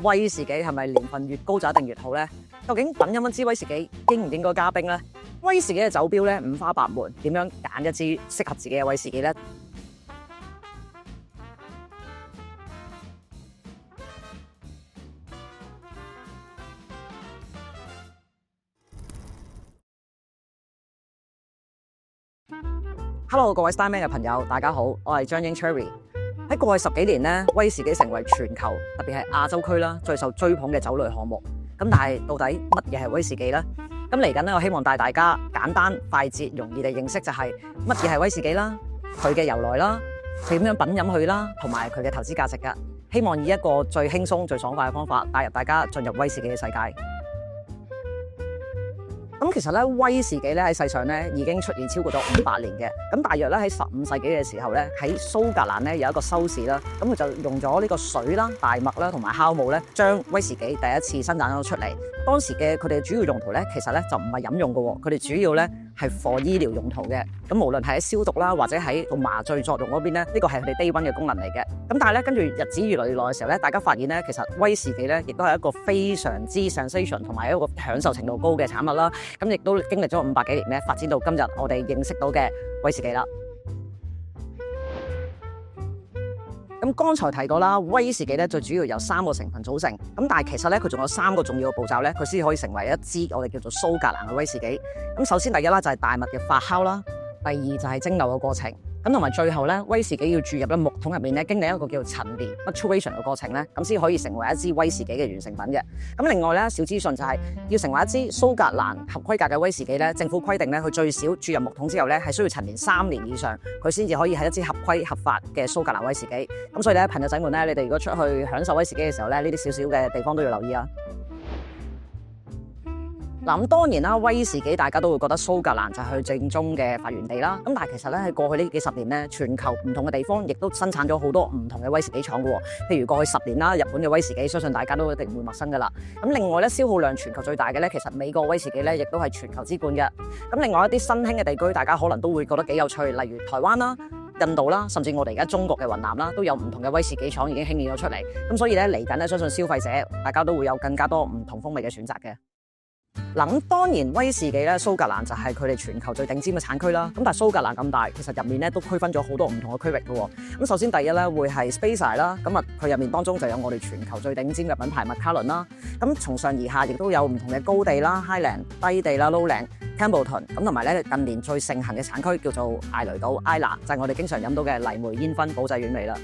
威士忌係咪年份越高就一定越好呢？究竟品飲一支威士忌應唔應該加冰呢？威士忌嘅酒標咧五花八門，點樣揀一支適合自己嘅威士忌呢？Hello， 各位 Starman 嘅朋友，大家好，我係張英 Cherry。喺過去10幾年咧，威士忌成為全球，特別係亞洲區啦，最受追捧嘅酒類項目。咁但係到底乜嘢係威士忌呢？咁嚟緊咧，我希望帶大家簡單、快捷、容易地認識就係乜嘢係威士忌啦，佢嘅由來啦，點樣品飲佢啦，同埋佢嘅投資價值㗎。希望以一個最輕鬆、最爽快嘅方法，帶入大家進入威士忌嘅世界。咁其實咧，威士忌咧喺世上咧已經出現超過咗500年嘅。咁大約咧喺15世紀嘅時候咧，喺蘇格蘭咧有一個修士啦，咁佢就用咗呢個水啦、大麥啦同埋酵母咧，將威士忌第一次生產咗出嚟。當時嘅佢哋主要用途咧，其實咧就唔係飲用嘅喎，佢哋主要咧係 for 醫療用途嘅。咁無論係喺消毒啦，或者喺做麻醉作用嗰邊咧，呢個係佢哋低溫嘅功能嚟嘅。咁但係咧，跟住日子越來越耐嘅時候咧，大家發現咧，其實威士忌咧亦都係一個非常之 sensation 同埋一個享受程度高嘅產物啦。咁亦都經歷咗500幾年咧，發展到今日我哋認識到嘅威士忌啦。咁剛才提過啦，威士忌咧最主要由3個成分組成。咁但係其實咧佢仲有3個重要嘅步驟咧，佢先可以成為一支我哋叫做蘇格蘭嘅威士忌。咁首先第一啦就係大麥嘅發酵啦，第二就係蒸餾嘅過程。咁同埋最後咧，威士忌要注入咗木桶入面咧，經歷一個叫陳年 maturation 嘅過程咧，咁先可以成為一支威士忌嘅完成品嘅。咁另外咧，小資訊就係要成為一支蘇格蘭合規格嘅威士忌咧，政府規定咧，佢最少注入木桶之後咧，係需要陳年3年以上，佢先至可以係一支合規合法嘅蘇格蘭威士忌。咁所以咧，朋友仔們咧，你哋如果出去享受威士忌嘅時候咧，呢啲少少嘅地方都要留意啊。嗱，咁當然啦，威士忌大家都會覺得蘇格蘭就係佢正宗嘅發源地啦。咁但係其實咧喺過去呢幾十年咧，全球唔同嘅地方亦都生產咗好多唔同嘅威士忌廠嘅喎。譬如過去10年啦，日本嘅威士忌相信大家都一定唔會陌生㗎啦。咁另外咧，消耗量全球最大嘅咧，其實美國威士忌咧亦都係全球之冠嘅。咁另外一啲新興嘅地區，大家可能都會覺得幾有趣，例如台灣啦、印度啦，甚至我哋而家中國嘅雲南啦，都有唔同嘅威士忌廠已經興建咗出嚟。咁所以咧嚟緊咧，相信消費者大家都會有更加多唔同風味嘅選擇嘅。嗱，咁當然威士忌咧，蘇格蘭就係佢哋全球最頂尖嘅產區啦。咁但係蘇格蘭咁大，其實入面咧都區分咗好多唔同嘅區域嘅喎。咁首先第一咧會係 Speyside 啦，咁佢入面當中就有我哋全球最頂尖嘅品牌麥卡倫啦。咁從上而下亦都有唔同嘅高地啦、Highland 低地啦、Lowland、Campbellton， 咁同埋咧近年最盛行嘅產區叫做艾雷島 Islay， 就係我哋經常飲到嘅泥煤煙燻保濟丸味啦。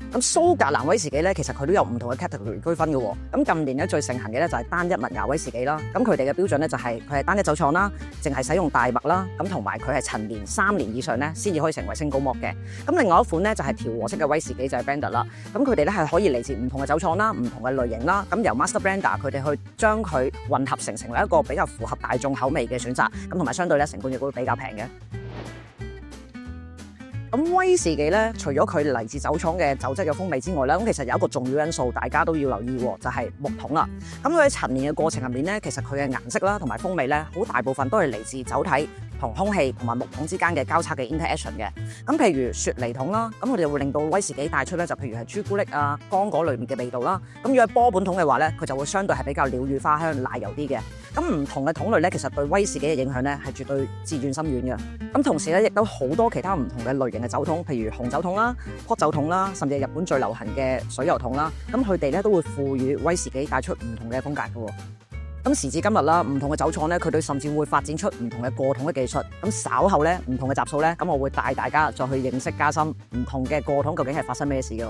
咁蘇格蘭威士忌咧，其實佢都有唔同嘅 category 區分嘅喎。咁近年咧最盛行嘅咧就係單一麥芽威士忌啦。咁佢哋嘅標準咧就係佢係單一酒廠啦，淨係使用大麥啦。咁同埋佢係陳年3年以上咧，先至可以成為 single malt嘅。咁另外一款咧就係調和式嘅威士忌就係 blended 啦。咁佢哋咧係可以嚟自唔同嘅酒廠啦、唔同嘅類型啦。咁由 master blender 佢哋去將佢混合成為一個比較符合大眾口味嘅選擇。咁同埋相對咧成本亦都會比較平嘅。咁威士忌咧，除咗佢嚟自酒廠嘅酒質嘅風味之外咧，咁其實有一個重要因素，大家都要留意喎，就係木桶啦。咁佢喺陳年嘅過程入面咧，其實佢嘅顏色啦同埋風味咧，好大部分都係嚟自酒體同空氣同埋木桶之間嘅交叉嘅 interaction 嘅。咁譬如雪梨桶啦，咁佢哋會令到威士忌帶出咧，就譬如係朱古力啊、剛果類面嘅味道啦。咁如果係波本桶嘅話咧，佢就會相對係比較鳥語花香、奶油啲嘅。咁唔同嘅桶類咧，其實對威士忌嘅影響咧係絕對至遠深遠嘅。咁同時咧，亦都好多其他唔同嘅類型嘅酒桶，譬如紅酒桶啦、砵酒桶啦，甚至係日本最流行嘅水油桶啦。咁佢哋咧都會賦予威士忌帶出唔同嘅風格嘅喎。咁時至今日啦，唔同嘅酒廠咧，佢哋甚至會發展出唔同嘅過桶嘅技術。咁稍後咧，唔同嘅集數咧，咁我會帶大家再去認識加深唔同嘅過桶究竟係發生咩事嘅。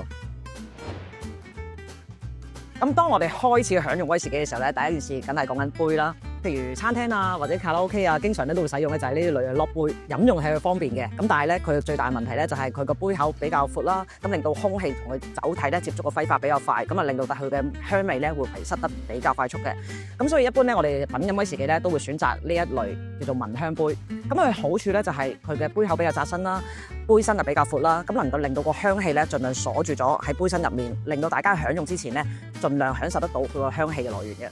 咁當我哋開始去享用威士忌嘅時候咧，第一件事梗係講緊杯啦。譬如餐廳啊或者卡拉 OK 啊，經常咧都會使用嘅就係呢啲類嘅落杯，飲用係佢方便嘅。咁但係咧佢最大嘅問題咧就係佢個杯口比較闊啦，咁令到空氣同佢酒體咧接觸嘅揮發比較快，咁啊令到佢嘅香味咧會遺失得比較快速嘅。咁所以一般咧我哋品飲威士忌咧都會選擇呢一類叫做聞香杯。咁佢好處咧就係佢嘅杯口比較窄身啦，杯身就比較闊啦，咁能夠令到個香氣咧盡量鎖住咗喺杯身入面，令到大家享用之前咧盡量享受得到佢個香氣嘅來源嘅。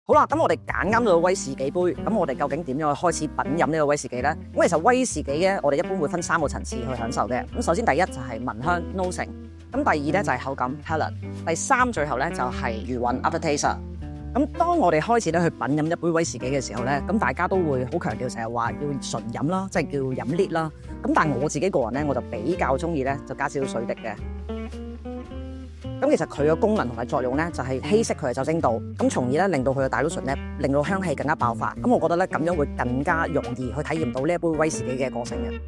好啦，咁我哋揀啱咗威士忌杯，咁我哋究竟點樣去開始品飲呢個威士忌呢？咁其實威士忌咧，我哋一般會分3個層次去享受嘅。咁首先第一就係聞香 nosing，咁第二咧就係口感 palate， 第三最後咧就係餘韻 aftertaste。咁當我哋開始咧去品飲一杯威士忌嘅時候咧，咁大家都會好強調成日話要純飲啦，即係叫飲 neat 啦。咁但係我自己個人咧，我就比較中意咧就加少少水滴嘅。咁其實佢嘅功能同埋作用咧，就係稀釋佢嘅酒精度，咁從而咧令到佢嘅 dilution咧，令到香氣更加爆發。咁我覺得咧咁樣會更加容易去體驗到呢一杯威士忌嘅個性嘅。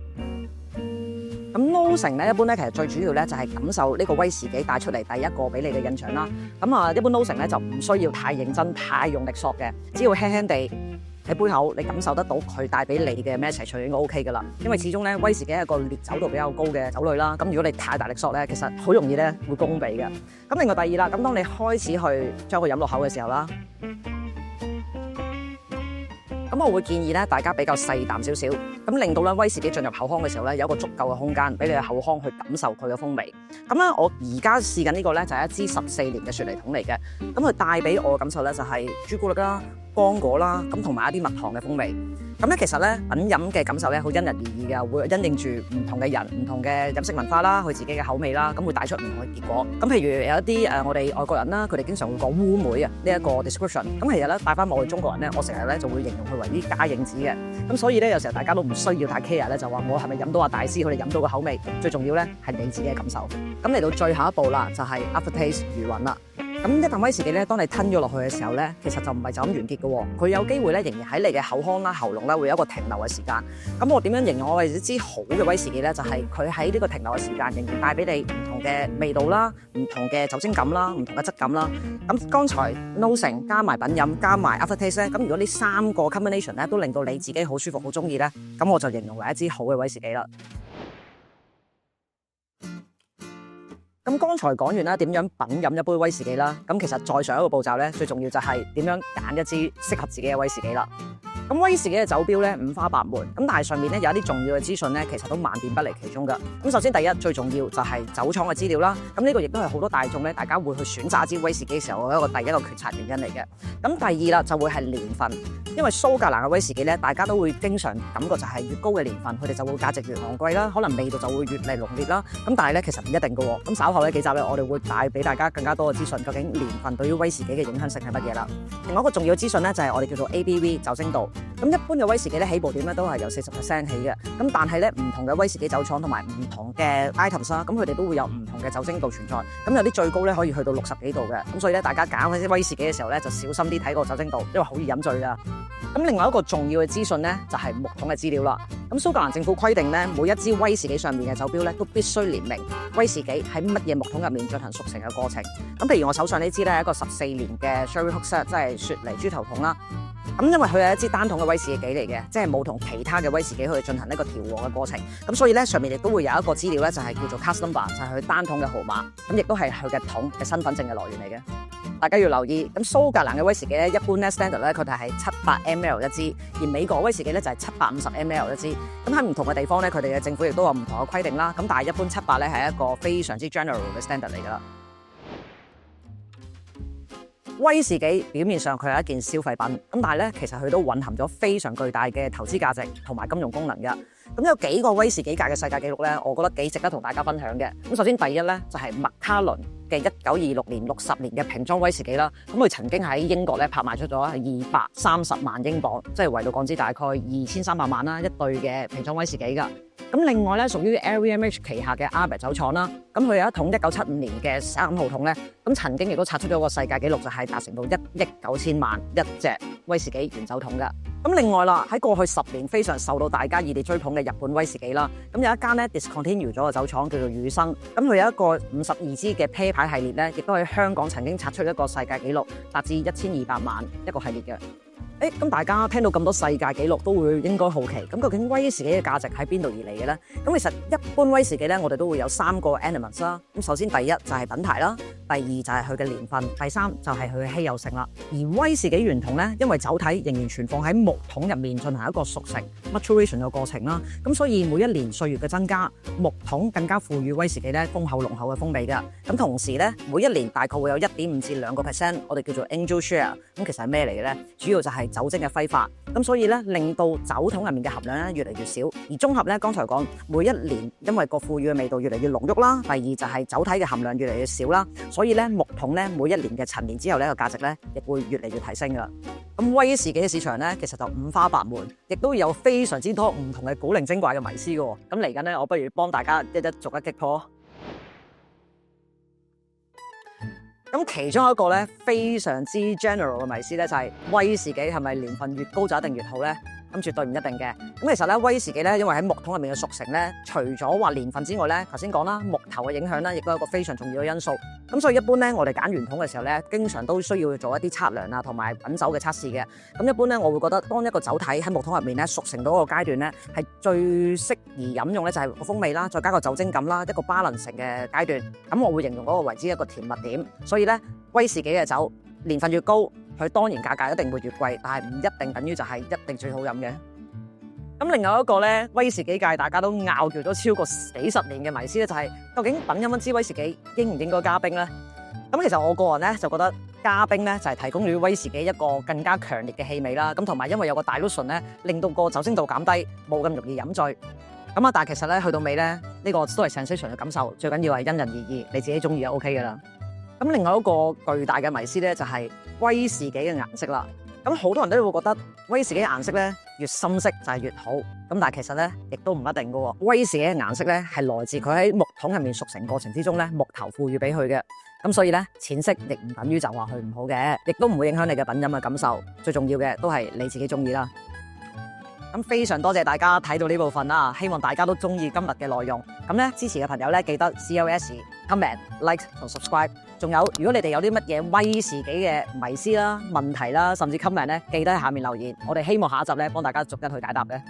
咁 Nosing 咧，一般咧其實最主要咧就係感受呢個威士忌帶出嚟第一個俾你嘅印象啦。咁啊，一般 Nosing 咧就唔需要太認真、太用力索嘅，只要輕輕地喺杯口，你感受得到佢帶俾你嘅 message 就應該 OK 噶啦。因為始終咧威士忌係一個烈酒度比較高嘅酒類啦。咁如果你太大力索咧，其實好容易咧會攻鼻嘅。咁另外第二啦，咁當你開始去將佢飲落口嘅時候啦。咁我會建議咧，大家比較細啖少少，咁令到咧威士忌進入口腔嘅時候咧，有一個足夠嘅空間俾你嘅口腔去感受佢嘅風味。咁咧，我而家試緊呢個咧就係一支14年嘅雪梨桶嚟嘅，咁佢帶俾我嘅感受咧就係朱古力啦、乾果啦，咁同埋一啲蜜糖嘅風味。咁咧其實咧品飲嘅感受咧好因人而異嘅，會因應住唔同嘅人、唔同嘅飲食文化啦，佢自己嘅口味啦，咁會帶出唔同嘅結果。咁譬如有一啲我哋外國人啦，佢哋經常會講烏梅啊呢一個 description。咁其實咧帶翻我哋中國人咧，我成日咧就會形容佢為啲假影子嘅。咁所以咧有時候大家都唔需要太 care 咧，就話我係咪飲到阿大師佢哋飲到嘅口味？最重要咧係你自己嘅感受。咁嚟到最後一步啦，就係 aftertaste 餘韻啦。咁一啖威士忌咧，當你吞咗落去嘅時候咧，其實就唔係就咁完結嘅喎，佢有機會咧仍然喺你嘅口腔啦、喉嚨啦會有一個停留嘅時間。咁我點樣形容我哋一支好嘅威士忌咧？就係佢喺呢個停留嘅時間，仍然帶俾你唔同嘅味道啦、唔同嘅酒精感啦、唔同嘅質感啦。咁剛才 Nosing 加埋品飲加埋 aftertaste 咧，咁如果呢三個 combination 咧都令到你自己好舒服、好中意咧，咁我就形容為一支好嘅威士忌啦。咁剛才講完啦，點樣品飲一杯威士忌啦？咁其實再上一個步驟咧，最重要就係點樣揀一支適合自己嘅威士忌啦。咁威士忌嘅酒標咧五花八門，咁但係上面咧有一啲重要嘅資訊咧，其實都萬變不離其中㗎。咁首先第一最重要就係酒廠嘅資料啦。咁呢個亦都係好多大眾咧，大家會去選擇一支威士忌嘅時候一個第一個決策原因嚟嘅。咁第二啦就會係年份，因為蘇格蘭嘅威士忌咧，大家都會經常感覺就係越高嘅年份，佢哋就會價值越昂貴啦，可能味道就會越嚟濃烈啦。咁但係咧其實唔一定㗎喎。咁稍後呢幾集咧，我哋會帶俾大家更加多嘅資訊，究竟年份對於威士忌嘅影響性係乜嘢啦？另外一個重要嘅資訊咧就係我哋叫做 ABV 酒精度。咁一般嘅威士忌咧起步點咧都係由40% 起嘅，咁但係咧唔同嘅威士忌酒廠同埋唔同嘅 items 啦，咁佢哋都會有唔同嘅酒精度存在，咁有啲最高咧可以去到60幾度嘅，咁所以咧大家揀嗰啲威士忌嘅時候咧就小心啲睇個酒精度，因為好易飲醉㗎。咁另外一個重要嘅資訊咧就係木桶嘅資料啦。咁蘇格蘭政府規定咧，每一支威士忌上面嘅酒標咧都必須列明威士忌喺乜嘢木桶入面進行熟成嘅過程。咁譬如我手上呢支咧係一個14年嘅 Sherry Hogshead， 即係雪梨豬頭桶啦。咁因為佢係一支單桶嘅威士忌嚟嘅，即係冇同其他嘅威士忌去進行呢個調和嘅過程。咁所以咧上面亦都會有一個資料咧，就係叫做 cask number， 就係佢單桶嘅號碼。咁亦都係佢嘅桶嘅身份證嘅來源嚟嘅。大家要留意，咁蘇格蘭嘅威士忌咧，一般咧 standard 咧，佢哋係700 ml 一支，而美國威士忌咧就係750 ml 一支。咁喺唔同嘅地方咧，佢哋嘅政府亦都有唔同嘅規定啦。咁但係一般700咧係一個非常之 general 嘅 standard 嚟㗎啦。威士忌表面上佢係一件消費品，咁但係咧其實佢都蘊含咗非常巨大嘅投資價值同埋金融功能嘅。咁有幾個威士忌界嘅世界紀錄咧，我覺得幾值得同大家分享嘅。咁首先第一咧就係麥卡倫嘅1926年60年嘅瓶裝威士忌啦。咁佢曾經喺英國咧拍賣出咗230萬英鎊，即係圍到港紙大概2300萬啦，一對嘅瓶裝威士忌㗎。咁另外咧，屬於 LVMH 旗下嘅 Albert 酒廠啦，咁佢有一桶1975年嘅35號桶咧，咁曾經亦都刷出咗個世界紀錄，就係達成到1億9千萬一隻威士忌原酒桶㗎。咁另外啦，喺過去10年非常受到大家熱烈追捧嘅日本威士忌啦，咁有一間咧 discontinue 咗嘅酒廠叫做羽生，咁佢有一個52支嘅啤牌系列咧，亦都喺香港曾經刷出一個世界紀錄，達至1200萬一個系列嘅。咁大家聽到咁多世界紀錄都會應該好奇，咁究竟威士忌嘅價值喺邊度而嚟嘅咧？咁其實一般威士忌咧，我哋都會有3個 elements 啦。咁首先第一就係品牌啦，第二就係佢嘅年份，第三就係佢嘅稀有性啦。而威士忌原桶咧，因為酒體仍然存放喺木桶入面進行一個熟成 maturation 嘅過程啦，咁所以每一年歲月嘅增加，木桶更加賦予威士忌咧豐厚濃厚嘅風味嘅。咁同時咧，每一年大概會有1.5至2%，我哋叫做 angel share。咁其實係咩嚟嘅咧？主要就係酒精嘅揮發。咁所以咧，令到酒桶入面嘅含量咧越嚟越少。而綜合咧，剛才講每一年因為個賦予嘅味道越嚟越濃郁啦，第二就係酒體嘅含量越嚟越少啦，所以咧木桶咧每一年嘅陳年之後咧個價值咧亦會越嚟越提升噶。咁威士忌嘅市場咧其實就五花八門，亦都有非常之多唔同嘅古靈精怪嘅迷思噶。咁嚟緊咧，我不如幫大家一逐一擊破。咁其中一個咧非常之 general 嘅迷思咧就係威士忌係咪年份越高就一定越好咧？咁絕對唔一定嘅。咁其實咧威士忌咧，因為喺木桶入面嘅熟成咧，除咗話年份之外咧，頭先講啦，木頭嘅影響咧，亦都係一個非常重要嘅因素。咁所以一般咧，我哋揀原桶嘅時候咧，經常都需要做一啲測量啊，同埋品酒嘅測試嘅。咁一般咧，我會覺得當一個酒體喺木桶入面咧熟成到一個階段咧，係最適宜飲用咧就係個風味啦，再加個酒精感啦，一個 balance 嘅階段。咁我會形容嗰個為之一個甜蜜點。所以咧，威士忌嘅酒年份越高，佢當然價格一定會越貴，但係唔一定等於就係一定最好飲嘅。咁另外一個咧，威士忌界大家都拗撬咗超過幾十年嘅迷思咧，就係究竟品飲一支威士忌應唔應該加冰咧？咁其實我個人咧就覺得加冰咧就係提供咗威士忌一個更加強烈嘅氣味啦。咁同埋因為有個 dilution咧，令到個酒精度減低，冇咁容易飲醉。咁啊，但係其實咧去到尾咧，呢個都係 sensation 嘅感受，最緊要係因人而異，你自己中意就 OK 噶啦。咁另外一個巨大嘅迷思咧就係威士忌嘅顏色啦。咁好多人都會覺得威士忌嘅顏色咧越深色就係越好。咁但係其實咧亦都唔一定噶喎。威士忌嘅顏色咧係來自佢喺木桶入面熟成過程之中咧木頭賦予俾佢嘅。咁所以咧淺色亦唔等於就話佢唔好嘅，亦都唔會影響你嘅品飲嘅感受。最重要嘅都係你自己中意啦。咁非常多謝大家睇到呢部分啦，希望大家都中意今日嘅內容。咁咧支持嘅朋友咧記得 CLS、comment、like 同 subscribe。仲有，如果你哋有啲乜嘢威士忌嘅迷思啦、問題啦，甚至 comment 咧，記得喺下面留言。我哋希望下一集咧幫大家逐一去解答嘅。